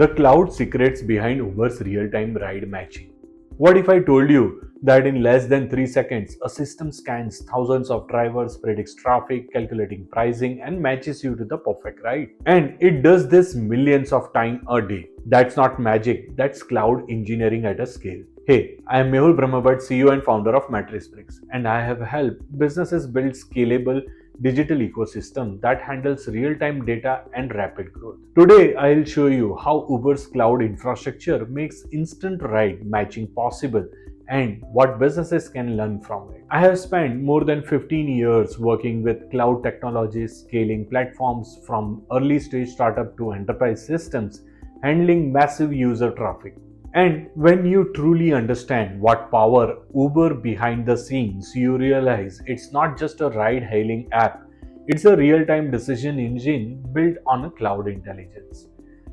The cloud secrets behind Uber's real-time ride matching. What if I told you that in less than 3 seconds, a system scans thousands of drivers, predicts traffic, calculating pricing, and matches you to the perfect ride? And it does this millions of times a day. That's not magic, that's cloud engineering at a scale. Hey, I am Mehul Brahmbhatt, CEO and founder of Microservices, and I have helped businesses build scalable digital ecosystem that handles real-time data and rapid growth. Today, I'll show you how Uber's cloud infrastructure makes instant ride matching possible and what businesses can learn from it. I have spent more than 15 years working with cloud technologies, scaling platforms from early stage startup to enterprise systems, handling massive user traffic. And when you truly understand what power Uber behind the scenes, you realize it's not just a ride hailing app, it's a real-time decision engine built on a cloud intelligence.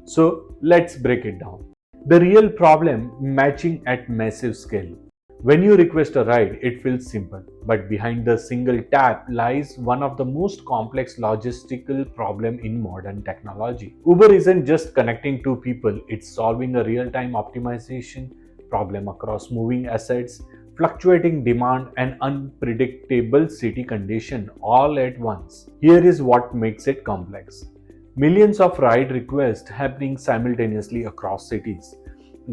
So let's break it down. The real problem, matching at massive scale. When you request a ride, it feels simple, but behind the single tap lies one of the most complex logistical problems in modern technology. Uber isn't just connecting two people, it's solving a real-time optimization problem across moving assets, fluctuating demand, and unpredictable city condition all at once. Here is what makes it complex. Millions of ride requests happening simultaneously across cities.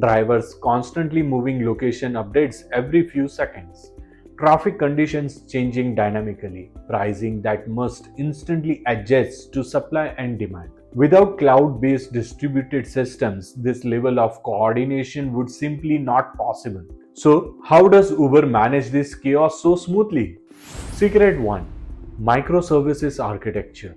Drivers constantly moving location updates every few seconds. Traffic conditions changing dynamically. Pricing that must instantly adjust to supply and demand. Without cloud-based distributed systems, this level of coordination would simply not possible. So, how does Uber manage this chaos so smoothly? Secret 1. Microservices architecture.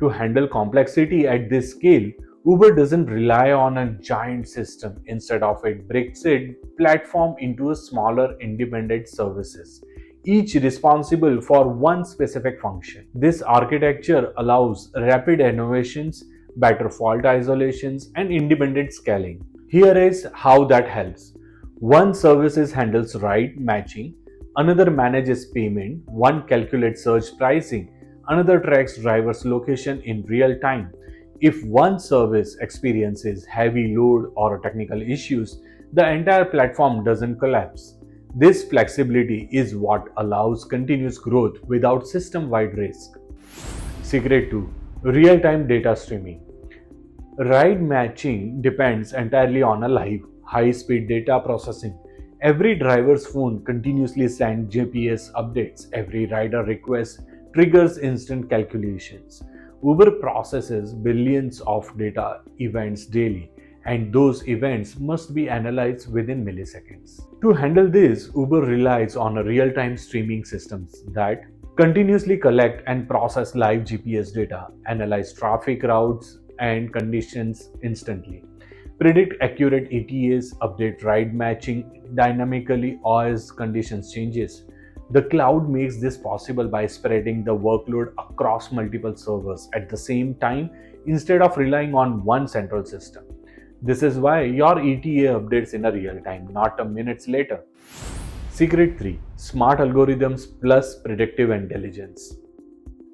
To handle complexity at this scale, Uber doesn't rely on a giant system. Instead of it breaks its platform into a smaller independent services, each responsible for one specific function. This architecture allows rapid innovations, better fault isolations, and independent scaling. Here is how that helps. One services handles ride matching, another manages payment, one calculates surge pricing, another tracks driver's location in real time. If one service experiences heavy load or technical issues, the entire platform doesn't collapse. This flexibility is what allows continuous growth without system-wide risk. Secret 2. Real-time data streaming. Ride matching depends entirely on a live, high-speed data processing. Every driver's phone continuously sends GPS updates. Every rider request triggers instant calculations. Uber processes billions of data events daily, and those events must be analyzed within milliseconds. To handle this, Uber relies on a real-time streaming systems that continuously collect and process live GPS data, analyze traffic routes and conditions instantly, predict accurate ETAs, update ride matching dynamically as conditions changes. The cloud makes this possible by spreading the workload across multiple servers at the same time instead of relying on one central system. This is why your ETA updates in a real time, not a minutes later. Secret 3. Smart algorithms plus predictive intelligence.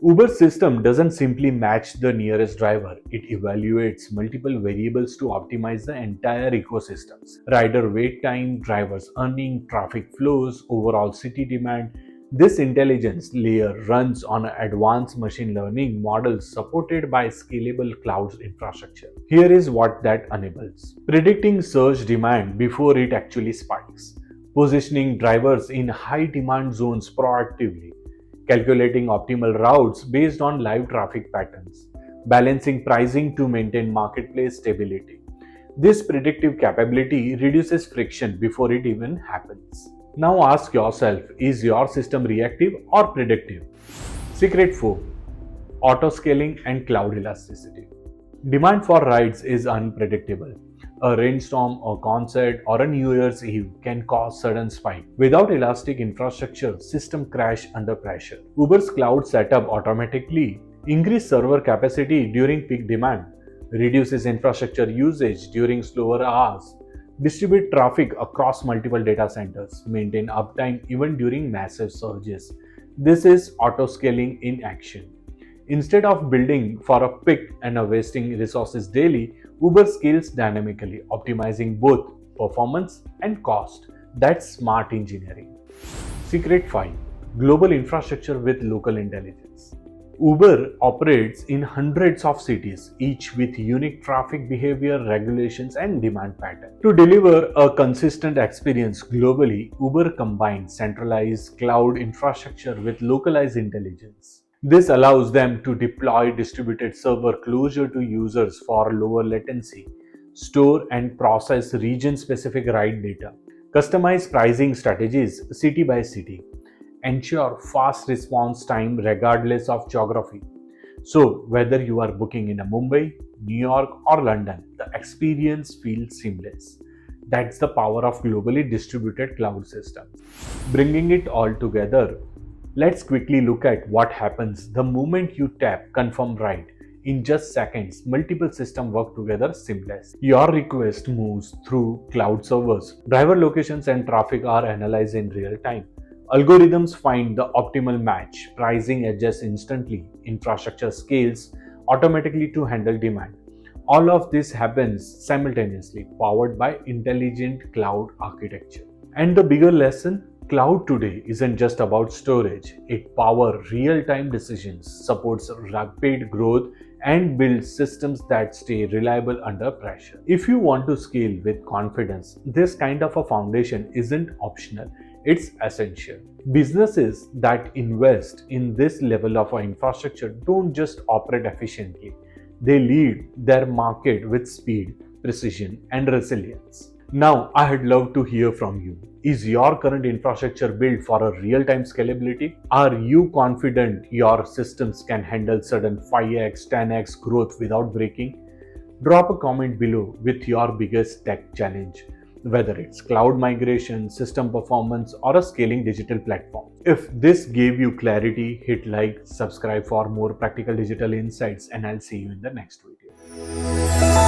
Uber's system doesn't simply match the nearest driver, it evaluates multiple variables to optimize the entire ecosystems. Rider wait time, drivers earning, traffic flows, overall city demand. This intelligence layer runs on advanced machine learning models supported by scalable cloud infrastructure. Here is what that enables. Predicting surge demand before it actually spikes. Positioning drivers in high demand zones proactively, calculating optimal routes based on live traffic patterns, balancing pricing to maintain marketplace stability. This predictive capability reduces friction before it even happens. Now ask yourself, is your system reactive or predictive? Secret 4. Autoscaling and cloud elasticity. Demand for rides is unpredictable. A rainstorm, a concert, or a New Year's Eve can cause sudden spike. Without elastic infrastructure, system crash under pressure. Uber's cloud setup automatically increases server capacity during peak demand, reduces infrastructure usage during slower hours, distribute traffic across multiple data centers, maintain uptime even during massive surges. This is autoscaling in action. Instead of building for a peak and wasting resources daily, Uber scales dynamically, optimizing both performance and cost. That's smart engineering. Secret 5. Global infrastructure with local intelligence. Uber operates in hundreds of cities, each with unique traffic behavior, regulations, and demand patterns. To deliver a consistent experience globally, Uber combines centralized cloud infrastructure with localized intelligence. This allows them to deploy distributed server closer to users for lower latency, store and process region specific ride data, customize pricing strategies city by city, ensure fast response time regardless of geography. So, whether you are booking in a Mumbai, New York, or London, the experience feels seamless. That's the power of globally distributed cloud systems. Bringing it all together, let's quickly look at what happens the moment you tap confirm ride. In just seconds, multiple systems work together seamless. Your request moves through cloud servers. Driver locations and traffic are analyzed in real time. Algorithms find the optimal match. Pricing adjusts instantly. Infrastructure scales automatically to handle demand. All of this happens simultaneously, powered by intelligent cloud architecture. And the bigger lesson, cloud today isn't just about storage. It powers real-time decisions, supports rapid growth, and builds systems that stay reliable under pressure. If you want to scale with confidence, this kind of a foundation isn't optional, it's essential. Businesses that invest in this level of infrastructure don't just operate efficiently, they lead their market with speed, precision, and resilience. Now, I'd love to hear from you. Is your current infrastructure built for a real-time scalability? Are you confident your systems can handle sudden 5x, 10x growth without breaking? Drop a comment below with your biggest tech challenge, whether it's cloud migration, system performance, or a scaling digital platform. If this gave you clarity, hit like, subscribe for more practical digital insights, and I'll see you in the next video.